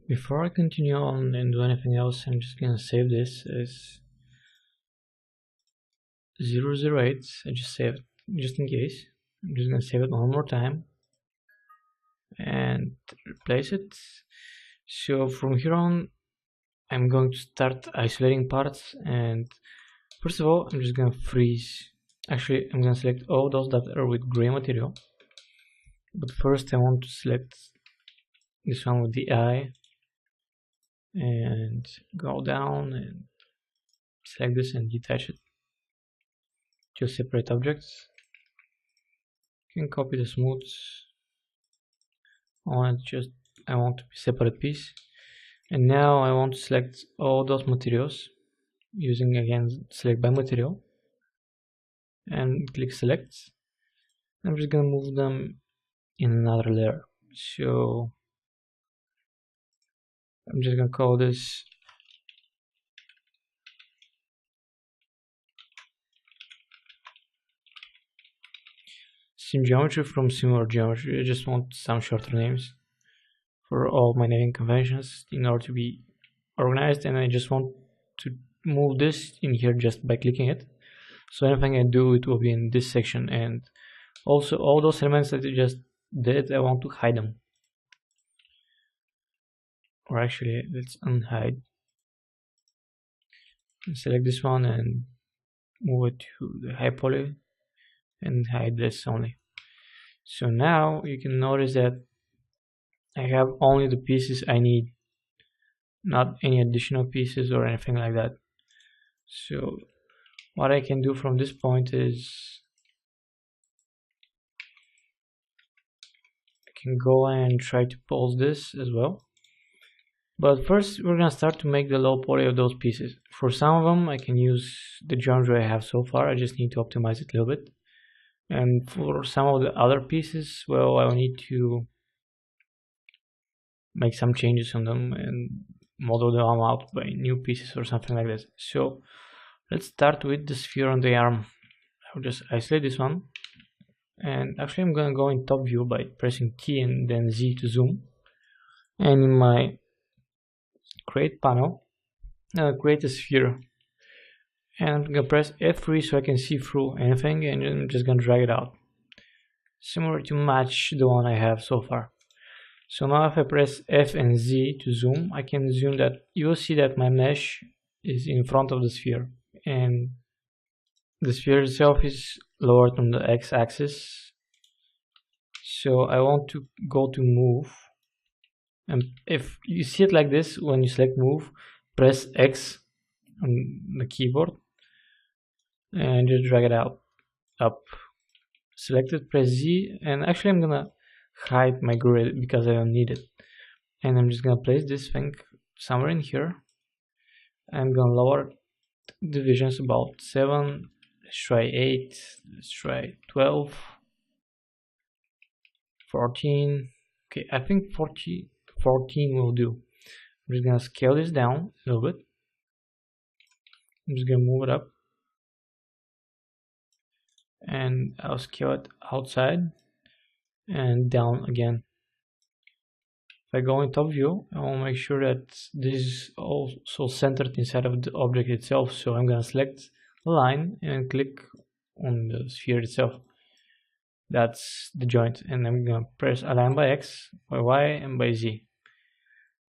Before I continue on and do anything else, I'm just gonna save this as 008. I just saved just in case. I'm just gonna save it one more time and replace it. So from here on, I'm going to start isolating parts, and first of all, I'm just gonna freeze. Actually, I'm gonna select all those that are with gray material, but first I want to select this one with the eye and go down and select this and detach it to separate objects. You can copy the smooths. I want to be separate piece, and now I want to select all those materials using again select by material and click select. I'm just gonna move them in another layer. So I'm just gonna call this sim geometry from similar geometry. I just want some shorter names for all my naming conventions in order to be organized, and I just want to move this in here just by clicking it. So anything I do, it will be in this section, and also all those elements that I just did, I want to hide them. Or actually, let's unhide. Select this one and move it to the high poly and hide this only. So now you can notice that I have only the pieces I need, not any additional pieces or anything like that. So what I can do from this point is I can go and try to pulse this as well. But first we're gonna start to make the low poly of those pieces. For some of them I can use the geometry I have so far. I just need to optimize it a little bit. And for some of the other pieces, well, I will need to make some changes on them and model them out by new pieces or something like this. So let's start with the sphere on the arm. I'll just isolate this one, and actually I'm gonna go in top view by pressing T and then Z to zoom, and in my create panel create a sphere, and I'm gonna press F3 so I can see through anything, and I'm just gonna drag it out, similar to match the one I have so far. So now if I press F and Z to zoom, I can zoom that. You will see that my mesh is in front of the sphere, and the sphere itself is lowered on the x-axis. So I want to go to move, and if you see it like this, when you select move, press X on the keyboard and just drag it out, up. Select it, press Z, and actually I'm gonna hide my grid because I don't need it, and I'm just gonna place this thing somewhere in here. I'm gonna lower divisions about 7. Let's try 8. Let's try 12, 14. Okay, I think 14 will do. I'm just gonna scale this down a little bit. I'm just gonna move it up, and I'll scale it outside and down again. If I go in top view, I will make sure that this is also centered inside of the object itself. So I'm gonna select the line and click on the sphere itself. That's the joint, and I'm gonna press align by X, by Y, and by Z,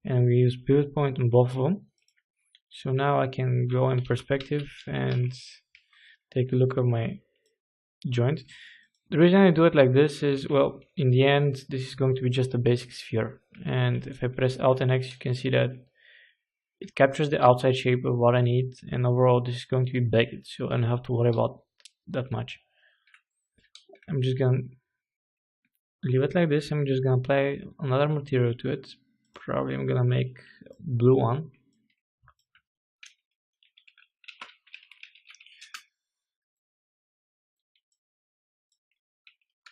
and we use pivot point on both of them. So now I can go in perspective and take a look at my joint. The reason I do it like this is, well, in the end this is going to be just a basic sphere, and if I press Alt and X, you can see that it captures the outside shape of what I need, and overall this is going to be baked, so I don't have to worry about that much. I'm just gonna leave it like this. I'm just gonna apply another material to it. Probably I'm gonna make a blue one.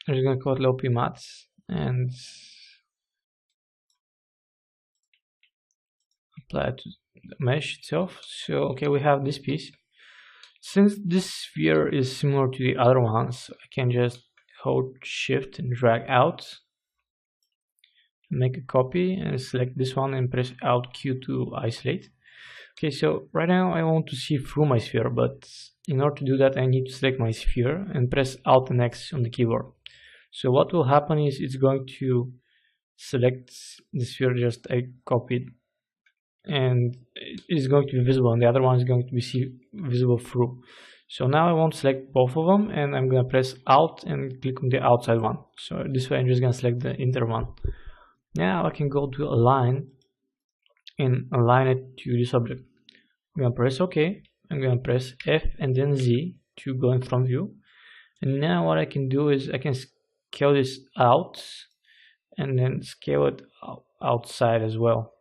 I'm just gonna call it low P mats and apply it to the mesh itself. So okay, we have this piece. Since this sphere is similar to the other ones, I can just hold shift and drag out. make a copy and select this one and press Alt Q to isolate. Okay, so right now I want to see through my sphere, but in order to do that I need to select my sphere and press Alt and X on the keyboard. So what will happen is it's going to select the sphere just I copied, and it's going to be visible, and the other one is going to be visible through. So now I want to select both of them, and I'm going to press Alt and click on the outside one. So this way I'm just going to select the inner one. Now I can go to Align and align it to this object. I'm going to press OK. I'm going to press F and then Z to go in front view. And now what I can do is I can scale this out and then scale it outside as well.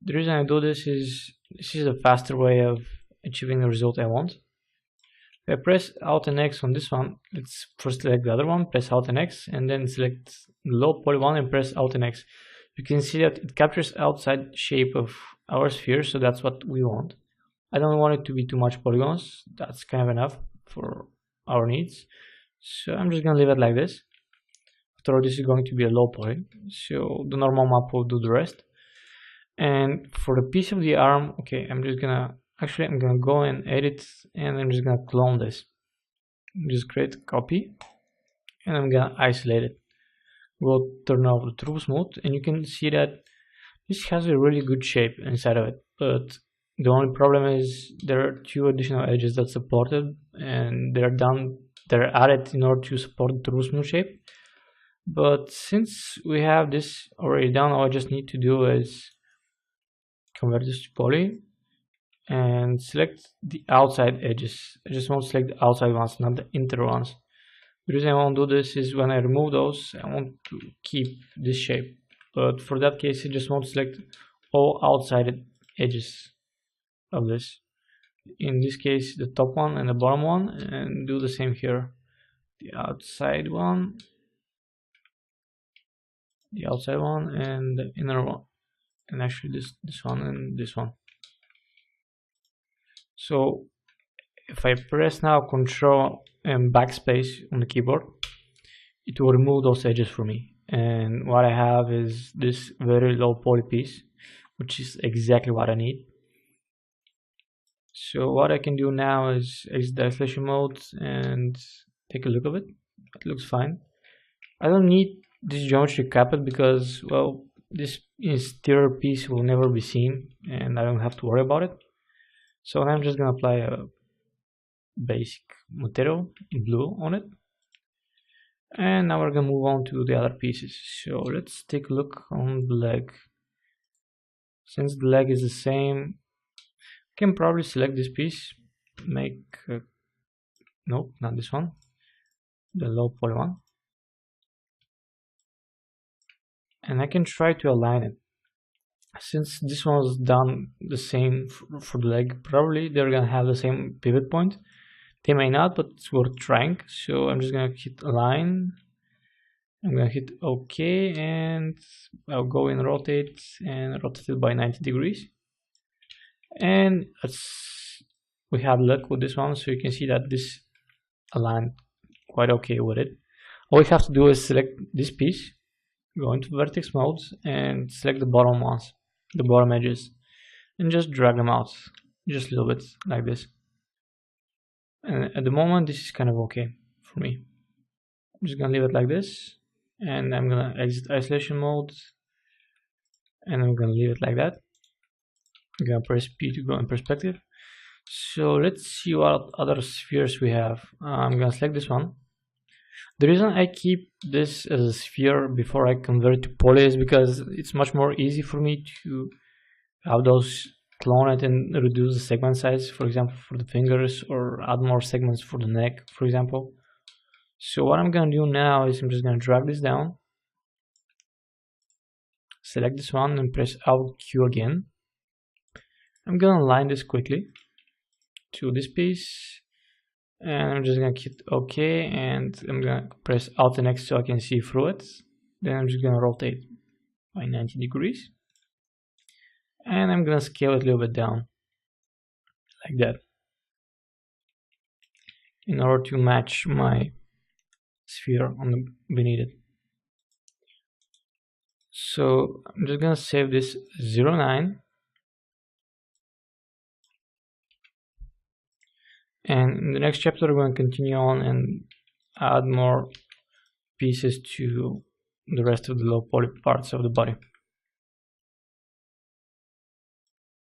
The reason I do this is a faster way of achieving the result I want. If I press Alt and X on this one, let's first select the other one, press Alt and X, and then select the low poly one and press Alt and X. You can see that it captures outside shape of our sphere, so that's what we want. I don't want it to be too much polygons, that's kind of enough for our needs. So I'm just gonna leave it like this. After all, this is going to be a low poly, so the normal map will do the rest. And for the piece of the arm, okay, I'm gonna go and edit, and I'm just gonna clone this. Just create a copy, and I'm gonna isolate it. We'll turn off the true smooth, and you can see that this has a really good shape inside of it. But the only problem is there are 2 additional edges that supported, and they're added in order to support the true smooth shape. But since we have this already done, all I just need to do is convert this to poly and select the outside edges. I just want to select the outside ones, not the inner ones. The reason I want to do this is when I remove those, I want to keep this shape. But for that case, I just want to select all outside edges of this. In this case, the top one and the bottom one, and do the same here. The outside one, and the inner one. And actually this one and this one. So if I press now Control and backspace on the keyboard, it will remove those edges for me, and what I have is this very low poly piece, which is exactly what I need. So what I can do now is exit the isolation mode and take a look of it. It looks fine. I don't need this geometry capped because, well, this exterior piece will never be seen and I don't have to worry about it. So I'm just gonna apply a basic material in blue on it, and now we're gonna move on to the other pieces. So let's take a look on the leg. Since the leg is the same, I can probably select this piece, make nope, not this one, the low poly one, and I can try to align it. Since this one was done the same for the leg, probably they're gonna have the same pivot point. They may not, but it's worth trying. So I'm just gonna hit align. I'm gonna hit OK, and I'll go and rotate it by 90 degrees. And we have luck with this one, so you can see that this aligned quite okay with it. All we have to do is select this piece, go into vertex mode, and select the bottom ones, the bottom edges, and just drag them out just a little bit like this. And at the moment this is kind of okay for me. I'm just gonna leave it like this, and I'm gonna exit isolation mode, and I'm gonna leave it like that. I'm gonna press P to go in perspective. So let's see what other spheres we have. I'm gonna select this one. The reason I keep this as a sphere before I convert it to poly is because it's much more easy for me to have those clone it and reduce the segment size, for example, for the fingers, or add more segments for the neck, for example. So what I'm gonna do now is I'm just gonna drag this down, select this one and press Alt Q again. I'm gonna align this quickly to this piece, and I'm just gonna hit OK, and I'm gonna press Alt and X so I can see through it. Then I'm just gonna rotate by 90 degrees, and I'm gonna scale it a little bit down like that in order to match my sphere beneath it. So I'm just gonna save this 09, and in the next chapter we're going to continue on and add more pieces to the rest of the low poly parts of the body.